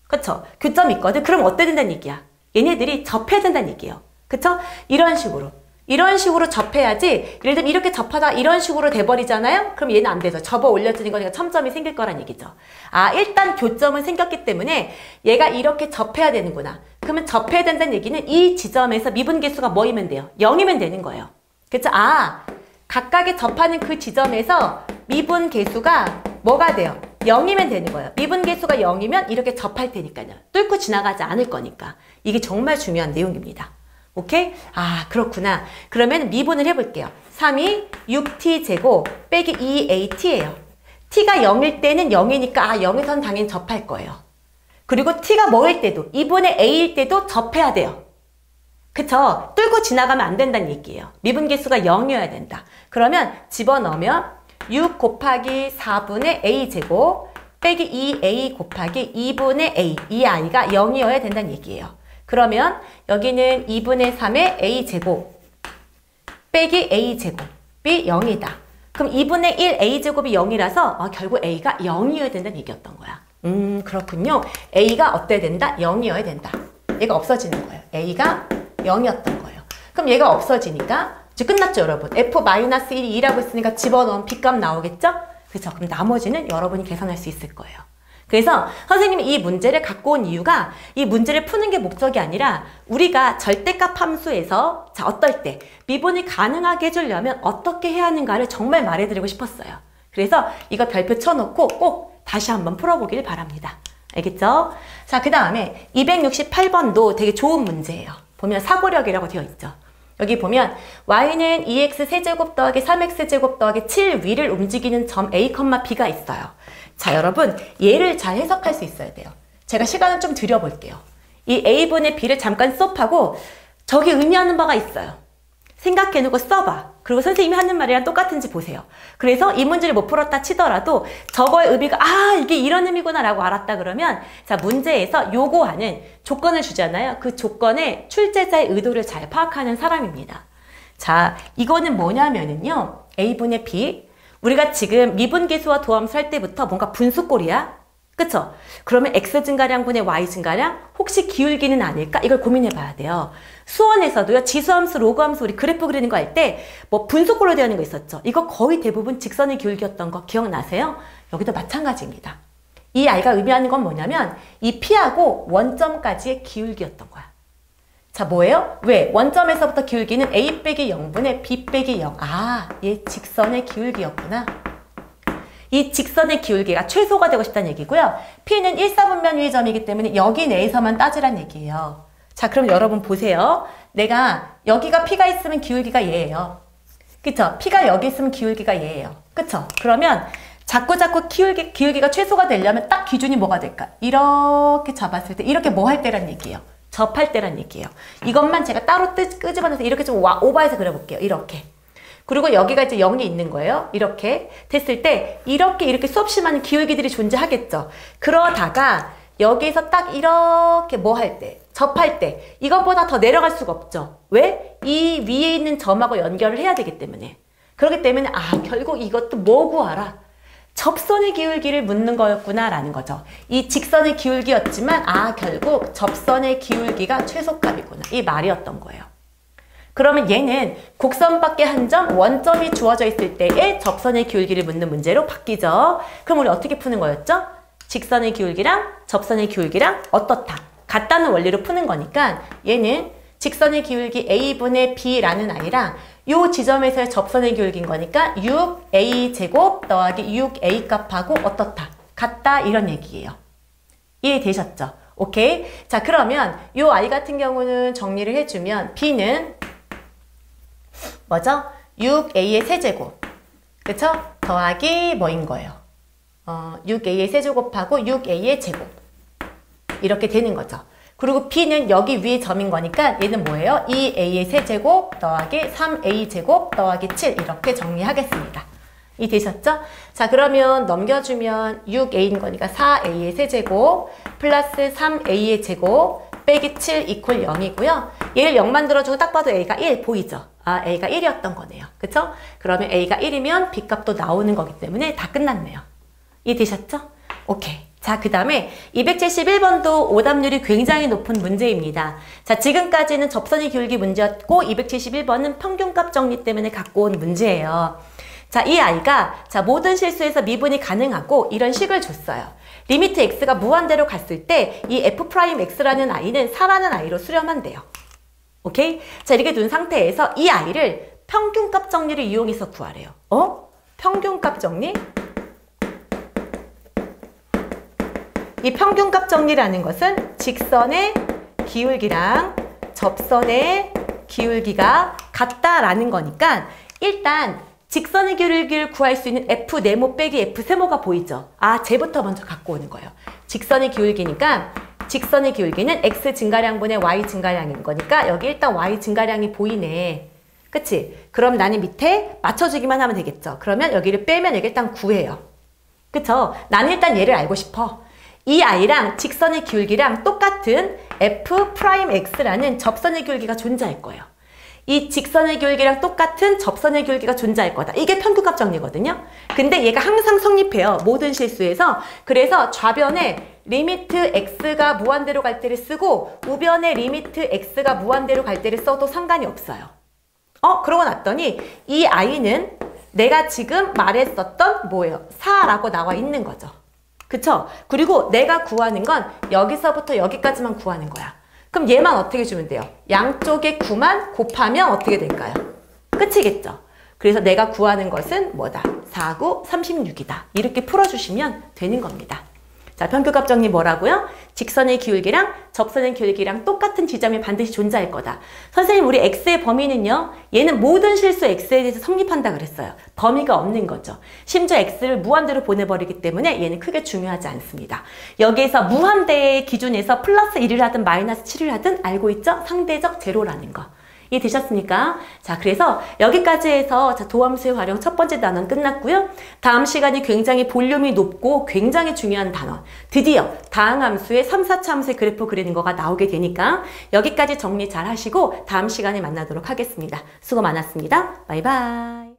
그쵸? 교점이 있거든. 그럼 어떻게 된다는 얘기야? 얘네들이 접해야 된다는 얘기예요. 그쵸? 이런 식으로 접해야지. 예를 들면 이렇게 접하다 이런 식으로 돼버리잖아요? 그럼 얘는 안 되죠. 접어 올려지는 거니까 첨점이 생길 거란 얘기죠. 아, 일단 교점은 생겼기 때문에 얘가 이렇게 접해야 되는구나. 그러면 접해야 된다는 얘기는 이 지점에서 미분계수가 뭐이면 돼요? 0이면 되는 거예요. 그쵸? 아, 각각의 접하는 그 지점에서 미분계수가 뭐가 돼요? 0이면 되는 거예요. 미분계수가 0이면 이렇게 접할 테니까요. 뚫고 지나가지 않을 거니까. 이게 정말 중요한 내용입니다. 오케이? 아, 그렇구나. 그러면 미분을 해볼게요. 3이 6t제곱 빼기 2at예요. t가 0일 때는 0이니까 아, 0에선 당연히 접할 거예요. 그리고 t가 뭐일 때도 2분의 a일 때도 접해야 돼요. 그쵸? 뚫고 지나가면 안 된다는 얘기예요. 미분계수가 0이어야 된다. 그러면 집어넣으면 6 곱하기 4분의 a제곱 빼기 2a 곱하기 2분의 a 이 아이가 0이어야 된다는 얘기예요. 그러면 여기는 2분의 3의 a제곱 빼기 a제곱이 0이다. 그럼 2분의 1 a제곱이 0이라서 결국 a가 0이어야 된다는 얘기였던 거야. 그렇군요. a가 어때야 된다? 0이어야 된다. 얘가 없어지는 거예요. a가 0이었던 거예요. 그럼 얘가 없어지니까 이제 끝났죠, 여러분. f-1이 2라고 했으니까 집어넣으면 b값 나오겠죠? 그렇죠. 그럼 나머지는 여러분이 계산할 수 있을 거예요. 그래서 선생님이 이 문제를 갖고 온 이유가 이 문제를 푸는 게 목적이 아니라 우리가 절대값 함수에서 자 어떨 때 미분이 가능하게 해주려면 어떻게 해야 하는가를 정말 말해드리고 싶었어요. 그래서 이거 별표 쳐놓고 꼭 다시 한번 풀어보길 바랍니다. 알겠죠? 자, 그 다음에 268번도 되게 좋은 문제예요. 보면 사고력이라고 되어 있죠. 여기 보면 y는 2x 세제곱 더하기 3x 제곱 더하기 7 위를 움직이는 점 a, b가 있어요. 자, 여러분 얘를 잘 해석할 수 있어야 돼요. 제가 시간을 좀 들여볼게요. 이 a분의 b를 잠깐 수업하고 저기 의미하는 바가 있어요. 생각해놓고 써봐. 그리고 선생님이 하는 말이랑 똑같은지 보세요. 그래서 이 문제를 못 풀었다 치더라도 저거의 의미가 아 이게 이런 의미구나 라고 알았다 그러면 자 문제에서 요구하는 조건을 주잖아요. 그 조건의 출제자의 의도를 잘 파악하는 사람입니다. 자 이거는 뭐냐면은요. a분의 b 우리가 지금 미분계수와 도함수 할 때부터 뭔가 분수꼴이야. 그쵸? 그러면 x 증가량분의 y 증가량 혹시 기울기는 아닐까? 이걸 고민해 봐야 돼요. 수원에서도요. 지수함수, 로그함수 우리 그래프 그리는 거 할 때 뭐 분수꼴로 되어 있는 거 있었죠. 이거 거의 대부분 직선의 기울기였던 거 기억나세요? 여기도 마찬가지입니다. 이 i가 의미하는 건 뭐냐면 이 p하고 원점까지의 기울기였던 거야. 자 뭐예요? 왜? 원점에서부터 기울기는 a 빼기 0분의 b 빼기 0. 아, 얘 직선의 기울기였구나. 이 직선의 기울기가 최소가 되고 싶다는 얘기고요. P는 1사분면 위의 점이기 때문에 여기 내에서만 따지란 얘기예요. 자, 그럼 여러분 보세요. 내가 여기가 P가 있으면 기울기가 얘예요. 그쵸? P가 여기 있으면 기울기가 얘예요. 그쵸? 그러면 자꾸 기울기가 최소가 되려면 딱 기준이 뭐가 될까? 이렇게 잡았을 때 이렇게 뭐 할 때란 얘기예요. 접할 때란 얘기예요. 이것만 제가 따로 끄집어내서 이렇게 좀 오버해서 그려볼게요. 이렇게. 그리고 여기가 이제 0이 있는 거예요. 이렇게 됐을 때 이렇게 수없이 많은 기울기들이 존재하겠죠. 그러다가 여기서 딱 이렇게 뭐 할 때, 접할 때 이것보다 더 내려갈 수가 없죠. 왜? 이 위에 있는 점하고 연결을 해야 되기 때문에. 그렇기 때문에 결국 이것도 뭐 구하라? 접선의 기울기를 묻는 거였구나 라는 거죠. 이 직선의 기울기였지만 결국 접선의 기울기가 최소값이구나. 이 말이었던 거예요. 그러면 얘는 곡선밖에 한 점, 원점이 주어져 있을 때의 접선의 기울기를 묻는 문제로 바뀌죠. 그럼 우리 어떻게 푸는 거였죠? 직선의 기울기랑 접선의 기울기랑 어떻다? 같다는 원리로 푸는 거니까 얘는 직선의 기울기 a분의 b라는 아니라 요 지점에서의 접선의 기울기인 거니까 6a제곱 더하기 6a 값하고 어떻다? 같다 이런 얘기예요. 이해되셨죠? 오케이? 자 그러면 요 i 같은 경우는 정리를 해주면 b는 뭐죠? 6a의 세제곱 그쵸? 더하기 뭐인 거예요? 6a의 세제곱하고 6a의 제곱 이렇게 되는 거죠. 그리고 b는 여기 위에 점인 거니까 얘는 뭐예요? 2a의 세제곱 더하기 3a제곱 더하기 7 이렇게 정리하겠습니다. 이해되셨죠? 자 그러면 넘겨주면 6a인 거니까 4a의 세제곱 플러스 3a의 제곱 빼기 7 이퀄 0이고요. 얘를 0 만들어주고 딱 봐도 a가 1 보이죠? a가 1이었던 거네요. 그쵸? 그러면 a가 1이면 b값도 나오는 거기 때문에 다 끝났네요. 이해되셨죠? 오케이. 자, 그 다음에 271번도 오답률이 굉장히 높은 문제입니다. 자, 지금까지는 접선의 기울기 문제였고 271번은 평균값 정리 때문에 갖고 온 문제예요. 자, 이 아이가 모든 실수에서 미분이 가능하고 이런 식을 줬어요. 리미트 x가 무한대로 갔을 때 이 f'x라는 아이는 4라는 아이로 수렴한대요. 오케이? 자, 이렇게 둔 상태에서 이 아이를 평균값 정리를 이용해서 구하래요. 평균값 정리? 이 평균값 정리라는 것은 직선의 기울기랑 접선의 기울기가 같다라는 거니까 일단 직선의 기울기를 구할 수 있는 f 네모 빼기 f 세모가 보이죠? 쟤부터 먼저 갖고 오는 거예요. 직선의 기울기니까 직선의 기울기는 x 증가량분의 y 증가량인 거니까 여기 일단 y 증가량이 보이네. 그치? 그럼 나는 밑에 맞춰주기만 하면 되겠죠. 그러면 여기를 빼면 여기 일단 구해요. 그쵸? 나는 일단 얘를 알고 싶어. 이 아이랑 직선의 기울기랑 똑같은 f'x라는 접선의 기울기가 존재할 거예요. 이 직선의 기울기랑 똑같은 접선의 기울기가 존재할 거다. 이게 평균값 정리거든요. 근데 얘가 항상 성립해요. 모든 실수에서. 그래서 좌변에 리미트 x가 무한대로 갈 때를 쓰고 우변에 리미트 x가 무한대로 갈 때를 써도 상관이 없어요. 그러고 났더니 이 아이는 내가 지금 말했었던 뭐예요? 4라고 나와 있는 거죠. 그쵸? 그리고 내가 구하는 건 여기서부터 여기까지만 구하는 거야. 그럼 얘만 어떻게 주면 돼요? 양쪽에 9만 곱하면 어떻게 될까요? 끝이겠죠? 그래서 내가 구하는 것은 뭐다? 4, 9, 36이다. 이렇게 풀어주시면 되는 겁니다. 자, 평균값 정리 뭐라고요? 직선의 기울기랑 접선의 기울기랑 똑같은 지점이 반드시 존재할 거다. 선생님, 우리 x의 범위는요? 얘는 모든 실수 x에 대해서 성립한다 그랬어요. 범위가 없는 거죠. 심지어 x를 무한대로 보내버리기 때문에 얘는 크게 중요하지 않습니다. 여기에서 무한대의 기준에서 플러스 1을 하든 마이너스 7을 하든 알고 있죠? 상대적 제로라는 거. 이해되셨습니까? 자, 그래서 여기까지 해서 도함수의 활용 첫 번째 단원 끝났고요. 다음 시간이 굉장히 볼륨이 높고 굉장히 중요한 단원. 드디어 다항함수의 3, 4차 함수의 그래프 그리는 거가 나오게 되니까 여기까지 정리 잘 하시고 다음 시간에 만나도록 하겠습니다. 수고 많았습니다. 바이바이.